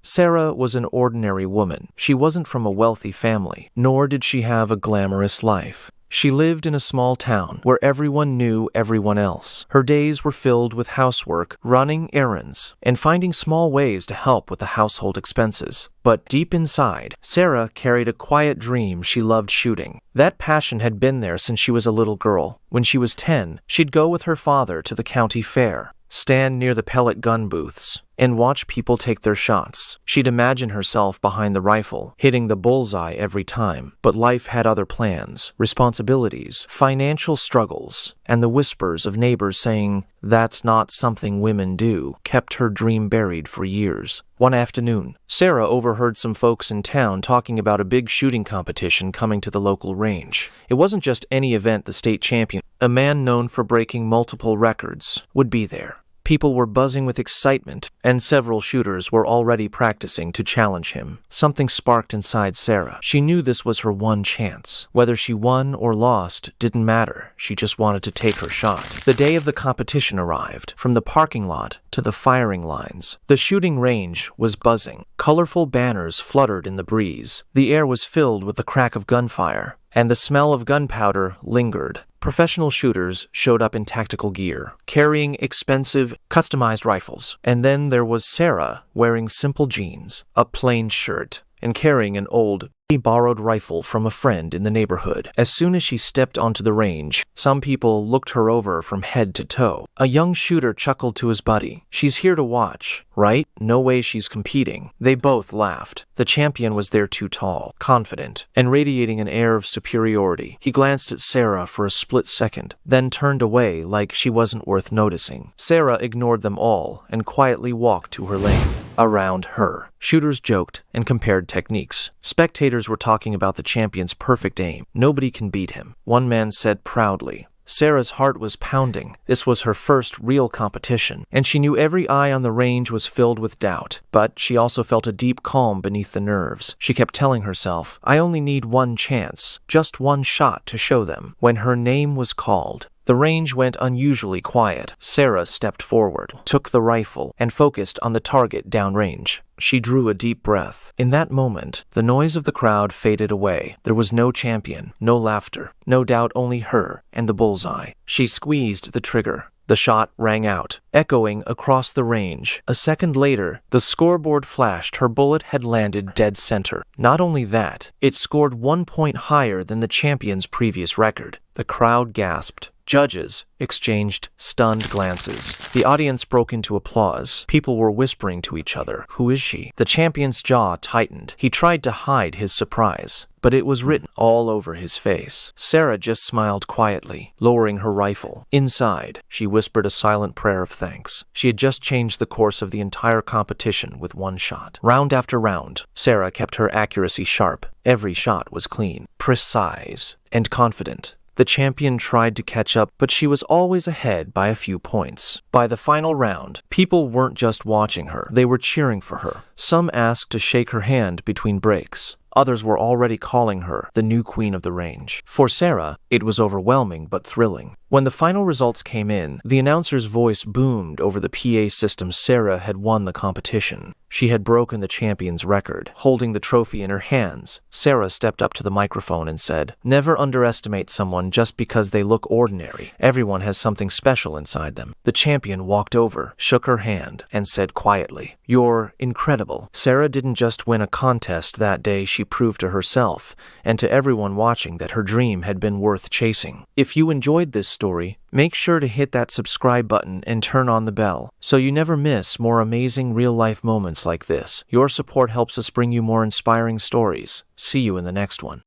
Sarah was an ordinary woman. She wasn't from a wealthy family, nor did she have a glamorous life. She lived in a small town where everyone knew everyone else. Her days were filled with housework, running errands, and finding small ways to help with the household expenses. But deep inside, Sarah carried a quiet dream she loved shooting. That passion had been there since she was a little girl. When she was 10, she'd go with her father to the county fair, stand near the pellet gun booths, and watch people take their shots. She'd imagine herself behind the rifle, hitting the bullseye every time. But life had other plans, responsibilities, financial struggles, and the whispers of neighbors saying, "That's not something women do," kept her dream buried for years. One afternoon, Sarah overheard some folks in town talking about a big shooting competition coming to the local range. It wasn't just any event. The state champion, a man known for breaking multiple records, would be there. People were buzzing with excitement, and several shooters were already practicing to challenge him. Something sparked inside Sarah. She knew this was her one chance. Whether she won or lost didn't matter. She just wanted to take her shot. The day of the competition arrived. From the parking lot to the firing lines, the shooting range was buzzing. Colorful banners fluttered in the breeze. The air was filled with the crack of gunfire, and the smell of gunpowder lingered. Professional shooters showed up in tactical gear, carrying expensive, customized rifles. And then there was Sarah, wearing simple jeans, a plain shirt, and carrying an old, borrowed rifle from a friend in the neighborhood. As soon as she stepped onto the range, some people looked her over from head to toe. A young shooter chuckled to his buddy. "She's here to watch, right? No way she's competing." They both laughed. The champion was there, too tall, confident, and radiating an air of superiority. He glanced at Sarah for a split second, then turned away like she wasn't worth noticing. Sarah ignored them all and quietly walked to her lane. Around her, shooters joked and compared techniques. Spectators were talking about the champion's perfect aim. "Nobody can beat him," one man said proudly. Sarah's heart was pounding. This was her first real competition, and she knew every eye on the range was filled with doubt. But she also felt a deep calm beneath the nerves. She kept telling herself, "I only need one chance, just one shot to show them." When her name was called, the range went unusually quiet. Sarah stepped forward, took the rifle, and focused on the target downrange. She drew a deep breath. In that moment, the noise of the crowd faded away. There was no champion, no laughter, no doubt, only her and the bullseye. She squeezed the trigger. The shot rang out, echoing across the range. A second later, the scoreboard flashed. Her bullet had landed dead center. Not only that, it scored 1 point higher than the champion's previous record. The crowd gasped. Judges exchanged stunned glances. The audience broke into applause. People were whispering to each other, "Who is she?" The champion's jaw tightened. He tried to hide his surprise, but it was written all over his face. Sarah just smiled quietly, lowering her rifle. Inside, she whispered a silent prayer of thanks. She had just changed the course of the entire competition with one shot. Round after round, Sarah kept her accuracy sharp. Every shot was clean, precise, and confident. The champion tried to catch up, but she was always ahead by a few points. By the final round, people weren't just watching her, they were cheering for her. Some asked to shake her hand between breaks. Others were already calling her the new queen of the range. For Sarah, it was overwhelming but thrilling. When the final results came in, the announcer's voice boomed over the PA system. Sarah had won the competition. She had broken the champion's record. Holding the trophy in her hands, Sarah stepped up to the microphone and said, "Never underestimate someone just because they look ordinary. Everyone has something special inside them." The champion walked over, shook her hand, and said quietly, "You're incredible." Sarah didn't just win a contest that day, she proved to herself and to everyone watching that her dream had been worth chasing. If you enjoyed this story, make sure to hit that subscribe button and turn on the bell so you never miss more amazing real-life moments like this. Your support helps us bring you more inspiring stories. See you in the next one.